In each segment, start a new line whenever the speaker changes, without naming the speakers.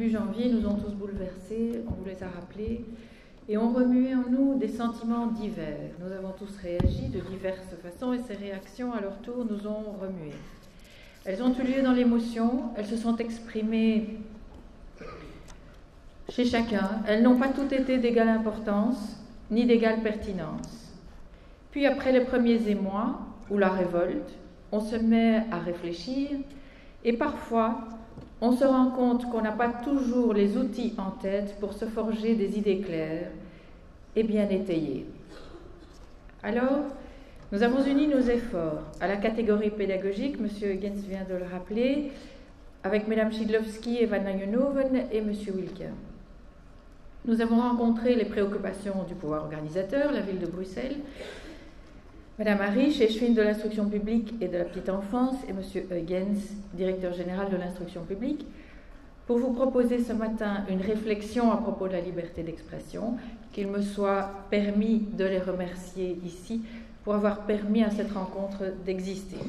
début janvier nous ont tous bouleversés, on vous les a rappelés, et ont remué en nous des sentiments divers. Nous avons tous réagi de diverses façons et ces réactions à leur tour nous ont remués. Elles ont eu lieu dans l'émotion, elles se sont exprimées chez chacun, elles n'ont pas toutes été d'égale importance ni d'égale pertinence. Puis après les premiers émois ou la révolte, on se met à réfléchir et parfois on se rend compte qu'on n'a pas toujours les outils en tête pour se forger des idées claires et bien étayées. Alors, nous avons uni nos efforts à la catégorie pédagogique, M. Huygens vient de le rappeler, avec Mme Szydlowski et Van Langenhoven et M. Wilke. Nous avons rencontré les préoccupations du pouvoir organisateur, la ville de Bruxelles, Mme Harry, chef de l'instruction publique et de la petite enfance, et M. Huygens, directeur général de l'instruction publique, pour vous proposer ce matin une réflexion à propos de la liberté d'expression, qu'il me soit permis de les remercier ici pour avoir permis à cette rencontre d'exister.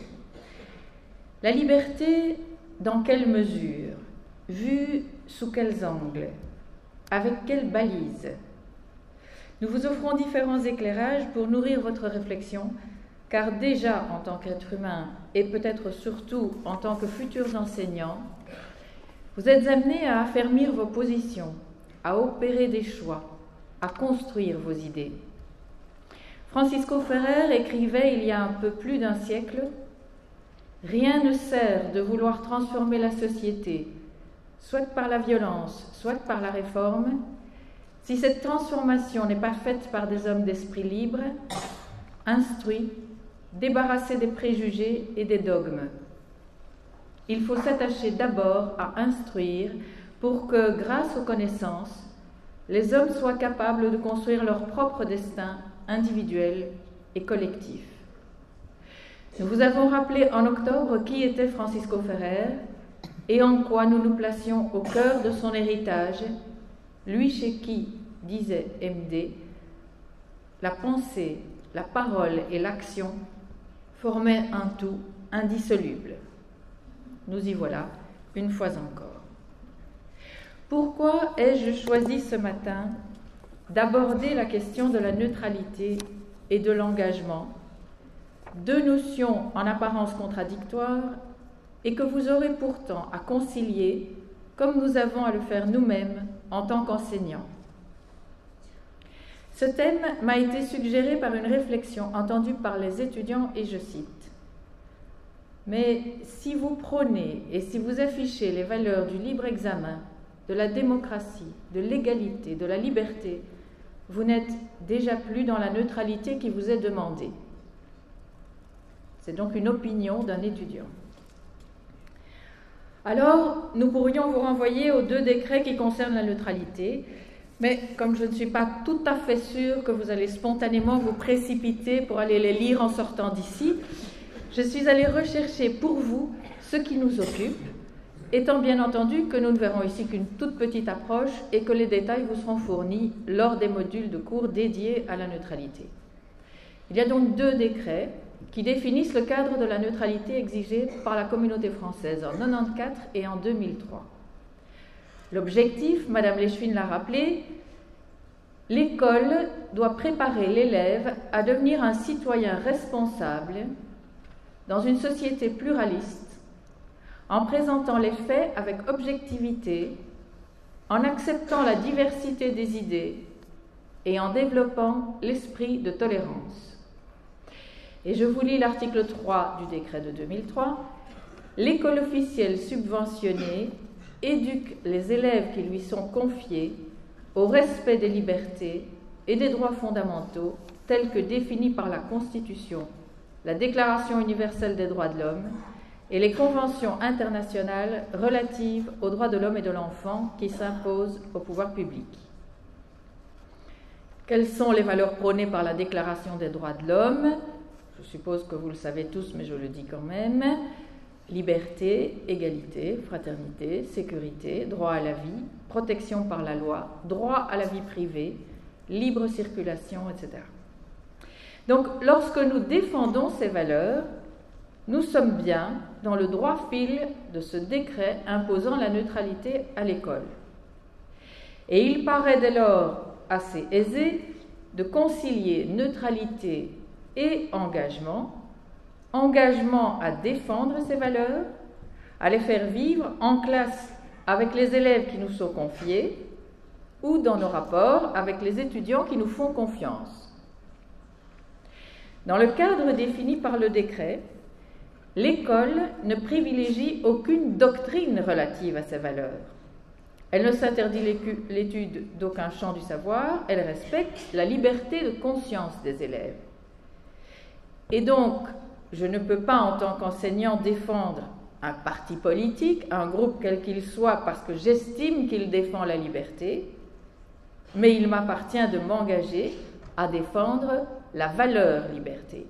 La liberté, dans quelle mesure? Vue sous quels angles? Avec quelles balises? Nous vous offrons différents éclairages pour nourrir votre réflexion, car déjà en tant qu'être humain, et peut-être surtout en tant que futurs enseignants, vous êtes amenés à affermir vos positions, à opérer des choix, à construire vos idées. Francisco Ferrer écrivait il y a un peu plus d'un siècle « Rien ne sert de vouloir transformer la société, soit par la violence, soit par la réforme, si cette transformation n'est pas faite par des hommes d'esprit libre, instruits, débarrassés des préjugés et des dogmes. Il faut s'attacher d'abord à instruire pour que, grâce aux connaissances, les hommes soient capables de construire leur propre destin individuel et collectif. » Nous vous avons rappelé en octobre qui était Francisco Ferrer et en quoi nous nous placions au cœur de son héritage, lui chez qui, disait MD, la pensée, la parole et l'action formaient un tout indissoluble. Nous y voilà, une fois encore. Pourquoi ai-je choisi ce matin d'aborder la question de la neutralité et de l'engagement, deux notions en apparence contradictoires et que vous aurez pourtant à concilier comme nous avons à le faire nous-mêmes en tant qu'enseignants. Ce thème m'a été suggéré par une réflexion entendue par les étudiants et je cite « Mais si vous prônez et si vous affichez les valeurs du libre examen, de la démocratie, de l'égalité, de la liberté, vous n'êtes déjà plus dans la neutralité qui vous est demandée. » C'est donc une opinion d'un étudiant. Alors, nous pourrions vous renvoyer aux deux décrets qui concernent la neutralité, mais comme je ne suis pas tout à fait sûre que vous allez spontanément vous précipiter pour aller les lire en sortant d'ici, je suis allée rechercher pour vous ce qui nous occupe, étant bien entendu que nous ne verrons ici qu'une toute petite approche et que les détails vous seront fournis lors des modules de cours dédiés à la neutralité. Il y a donc deux décrets qui définissent le cadre de la neutralité exigée par la communauté française en 1994 et en 2003. L'objectif, Madame Leschwin l'a rappelé, l'école doit préparer l'élève à devenir un citoyen responsable dans une société pluraliste, en présentant les faits avec objectivité, en acceptant la diversité des idées et en développant l'esprit de tolérance. Et je vous lis l'article 3 du décret de 2003. L'école officielle subventionnée éduque les élèves qui lui sont confiés au respect des libertés et des droits fondamentaux tels que définis par la Constitution, la Déclaration universelle des droits de l'homme et les conventions internationales relatives aux droits de l'homme et de l'enfant qui s'imposent au pouvoir public. Quelles sont les valeurs prônées par la Déclaration des droits de l'homme ? Je suppose que vous le savez tous, mais je le dis quand même. Liberté, égalité, fraternité, sécurité, droit à la vie, protection par la loi, droit à la vie privée, libre circulation, etc. Donc, lorsque nous défendons ces valeurs, nous sommes bien dans le droit fil de ce décret imposant la neutralité à l'école. Et il paraît dès lors assez aisé de concilier neutralité et engagement, engagement à défendre ces valeurs, à les faire vivre en classe avec les élèves qui nous sont confiés ou dans nos rapports avec les étudiants qui nous font confiance. Dans le cadre défini par le décret, l'école ne privilégie aucune doctrine relative à ces valeurs. Elle ne s'interdit l'étude d'aucun champ du savoir, elle respecte la liberté de conscience des élèves. Et donc, je ne peux pas, en tant qu'enseignant, défendre un parti politique, un groupe quel qu'il soit, parce que j'estime qu'il défend la liberté, mais il m'appartient de m'engager à défendre la valeur liberté.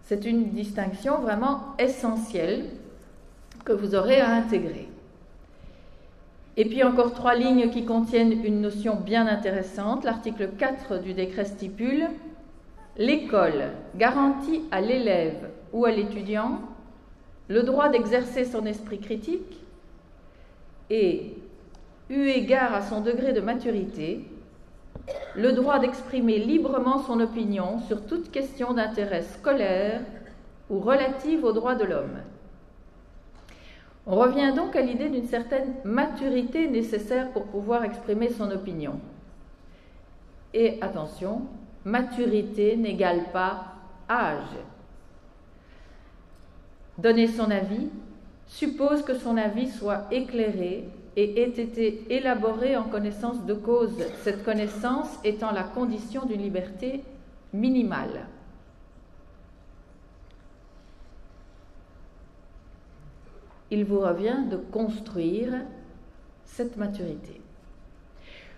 C'est une distinction vraiment essentielle que vous aurez à intégrer. Et puis encore 3 lignes qui contiennent une notion bien intéressante. L'article 4 du décret stipule « L'école garantit à l'élève ou à l'étudiant le droit d'exercer son esprit critique et, eu égard à son degré de maturité, le droit d'exprimer librement son opinion sur toute question d'intérêt scolaire ou relative aux droits de l'homme. » On revient donc à l'idée d'une certaine maturité nécessaire pour pouvoir exprimer son opinion. Et attention, maturité n'égale pas âge. Donner son avis suppose que son avis soit éclairé et ait été élaboré en connaissance de cause, cette connaissance étant la condition d'une liberté minimale. Il vous revient de construire cette maturité.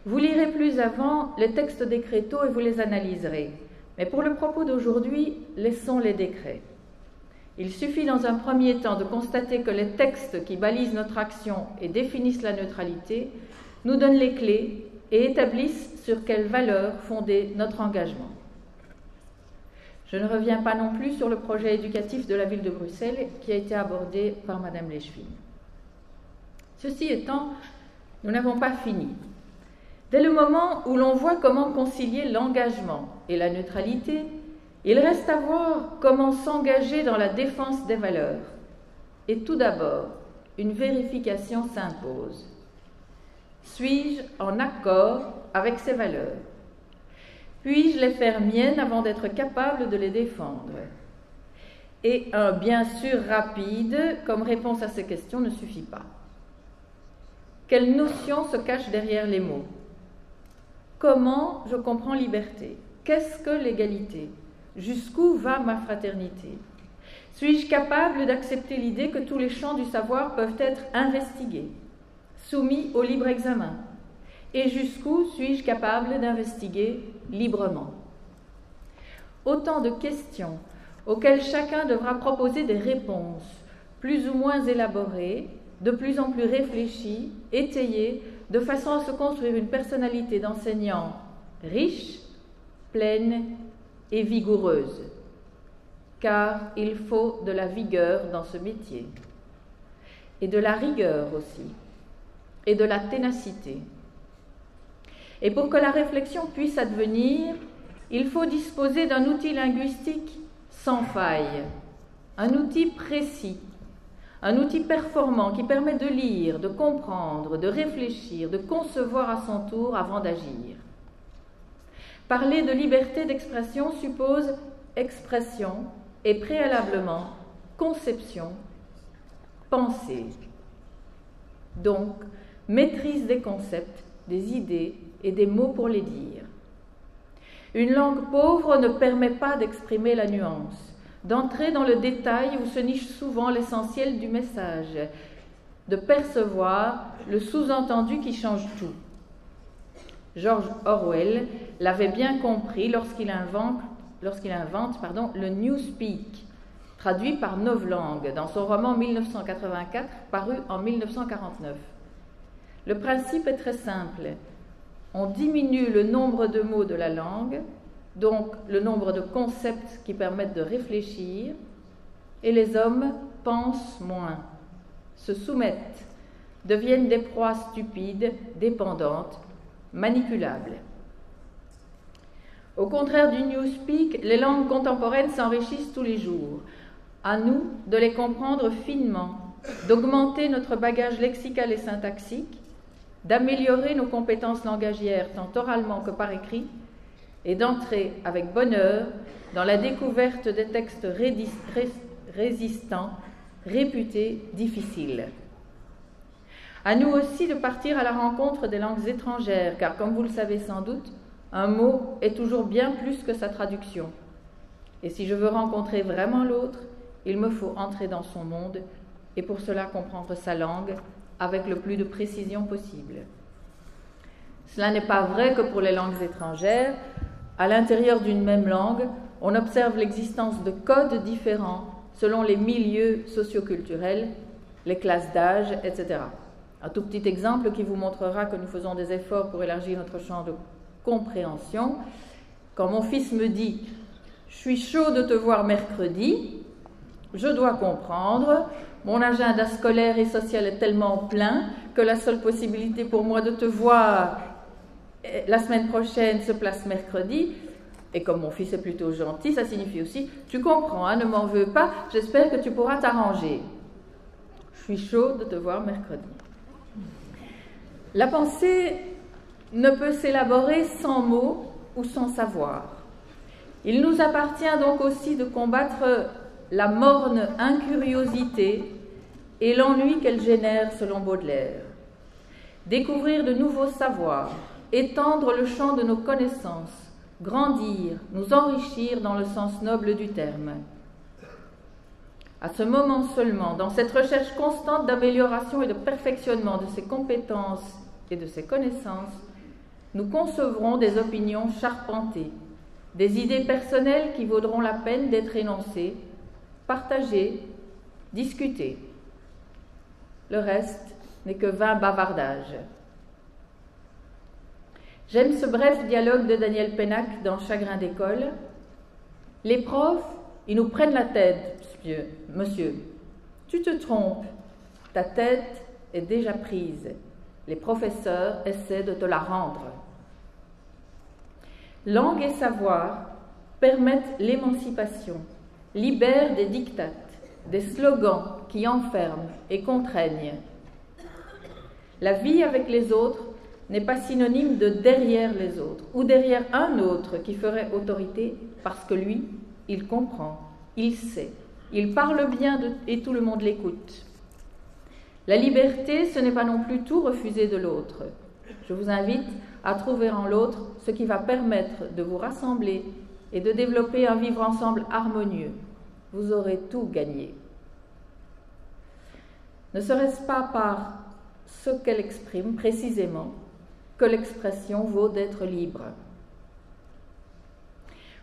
Vous lirez plus avant les textes décrétaux et vous les analyserez. Mais pour le propos d'aujourd'hui, laissons les décrets. Il suffit dans un premier temps de constater que les textes qui balisent notre action et définissent la neutralité nous donnent les clés et établissent sur quelles valeurs fonder notre engagement. Je ne reviens pas non plus sur le projet éducatif de la ville de Bruxelles qui a été abordé par Madame Leschwin. Ceci étant, nous n'avons pas fini. Dès le moment où l'on voit comment concilier l'engagement et la neutralité, il reste à voir comment s'engager dans la défense des valeurs. Et tout d'abord, une vérification s'impose. Suis-je en accord avec ces valeurs ? Puis-je les faire miennes avant d'être capable de les défendre ? Et un bien sûr rapide comme réponse à ces questions ne suffit pas. Quelle notion se cache derrière les mots ? Comment je comprends liberté ? Qu'est-ce que l'égalité ? Jusqu'où va ma fraternité ? Suis-je capable d'accepter l'idée que tous les champs du savoir peuvent être investigués, soumis au libre examen ? Et jusqu'où suis-je capable d'investiguer librement ? Autant de questions auxquelles chacun devra proposer des réponses, plus ou moins élaborées, de plus en plus réfléchies, étayées, de façon à se construire une personnalité d'enseignant riche, pleine et vigoureuse. Car il faut de la vigueur dans ce métier, et de la rigueur aussi, et de la ténacité. Et pour que la réflexion puisse advenir, il faut disposer d'un outil linguistique sans faille, un outil précis, un outil performant qui permet de lire, de comprendre, de réfléchir, de concevoir à son tour avant d'agir. Parler de liberté d'expression suppose expression et préalablement conception, pensée. Donc, maîtrise des concepts, des idées et des mots pour les dire. Une langue pauvre ne permet pas d'exprimer la nuance, d'entrer dans le détail où se niche souvent l'essentiel du message, de percevoir le sous-entendu qui change tout. George Orwell l'avait bien compris lorsqu'il invente le Newspeak, traduit par Novlangue dans son roman 1984, paru en 1949. Le principe est très simple. On diminue le nombre de mots de la langue, donc le nombre de concepts qui permettent de réfléchir, et les hommes pensent moins, se soumettent deviennent des proies stupides, dépendantes, manipulables. Au contraire du newspeak, les langues contemporaines s'enrichissent tous les jours. À nous de les comprendre finement, d'augmenter notre bagage lexical et syntaxique, d'améliorer nos compétences langagières tant oralement que par écrit, et d'entrer avec bonheur dans la découverte des textes résistants, réputés difficiles. À nous aussi de partir à la rencontre des langues étrangères, car comme vous le savez sans doute, un mot est toujours bien plus que sa traduction. Et si je veux rencontrer vraiment l'autre, il me faut entrer dans son monde et pour cela comprendre sa langue avec le plus de précision possible. Cela n'est pas vrai que pour les langues étrangères. À l'intérieur d'une même langue, on observe l'existence de codes différents selon les milieux socioculturels, les classes d'âge, etc. Un tout petit exemple qui vous montrera que nous faisons des efforts pour élargir notre champ de compréhension. Quand mon fils me dit « Je suis chaud de te voir mercredi », je dois comprendre « Mon agenda scolaire et social est tellement plein que la seule possibilité pour moi de te voir la semaine prochaine se place mercredi. » Et comme mon fils est plutôt gentil, ça signifie aussi « Tu comprends, hein, ne m'en veux pas, j'espère que tu pourras t'arranger. Je suis chaud de te voir mercredi. » La pensée ne peut s'élaborer sans mots ou sans savoir. Il nous appartient donc aussi de combattre la morne incuriosité et l'ennui qu'elle génère selon Baudelaire. Découvrir de nouveaux savoirs, étendre le champ de nos connaissances, grandir, nous enrichir dans le sens noble du terme. À ce moment seulement, dans cette recherche constante d'amélioration et de perfectionnement de ses compétences et de ses connaissances, nous concevrons des opinions charpentées, des idées personnelles qui vaudront la peine d'être énoncées, partagées, discutées. Le reste n'est que vain bavardage. J'aime ce bref dialogue de Daniel Pennac dans Chagrin d'école. Les profs, ils nous prennent la tête, monsieur. Tu te trompes, ta tête est déjà prise. Les professeurs essaient de te la rendre. Langue et savoir permettent l'émancipation, libèrent des dictates, des slogans qui enferment et contraignent. La vie avec les autres n'est pas synonyme de derrière les autres ou derrière un autre qui ferait autorité parce que lui, il comprend, il sait, il parle bien et tout le monde l'écoute. La liberté, ce n'est pas non plus tout refuser de l'autre. Je vous invite à trouver en l'autre ce qui va permettre de vous rassembler et de développer un vivre ensemble harmonieux. Vous aurez tout gagné. Ne serait-ce pas par ce qu'elle exprime précisément que l'expression vaut d'être libre.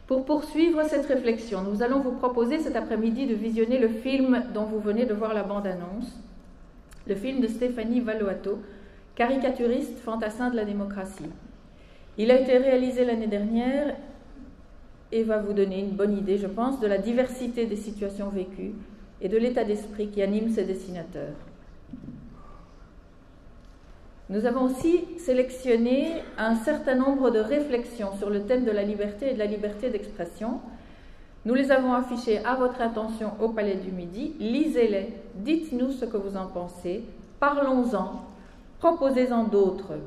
Pour poursuivre cette réflexion, nous allons vous proposer cet après-midi de visionner le film dont vous venez de voir la bande-annonce, le film de Stéphanie Valoato, caricaturiste fantassin de la démocratie. Il a été réalisé l'année dernière et va vous donner une bonne idée, je pense, de la diversité des situations vécues et de l'état d'esprit qui anime ses dessinateurs. Nous avons aussi sélectionné un certain nombre de réflexions sur le thème de la liberté et de la liberté d'expression. Nous les avons affichées à votre attention au Palais du Midi. Lisez-les, dites-nous ce que vous en pensez, parlons-en, proposez-en d'autres.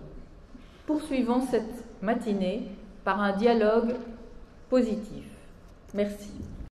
Poursuivons cette matinée par un dialogue positif. Merci.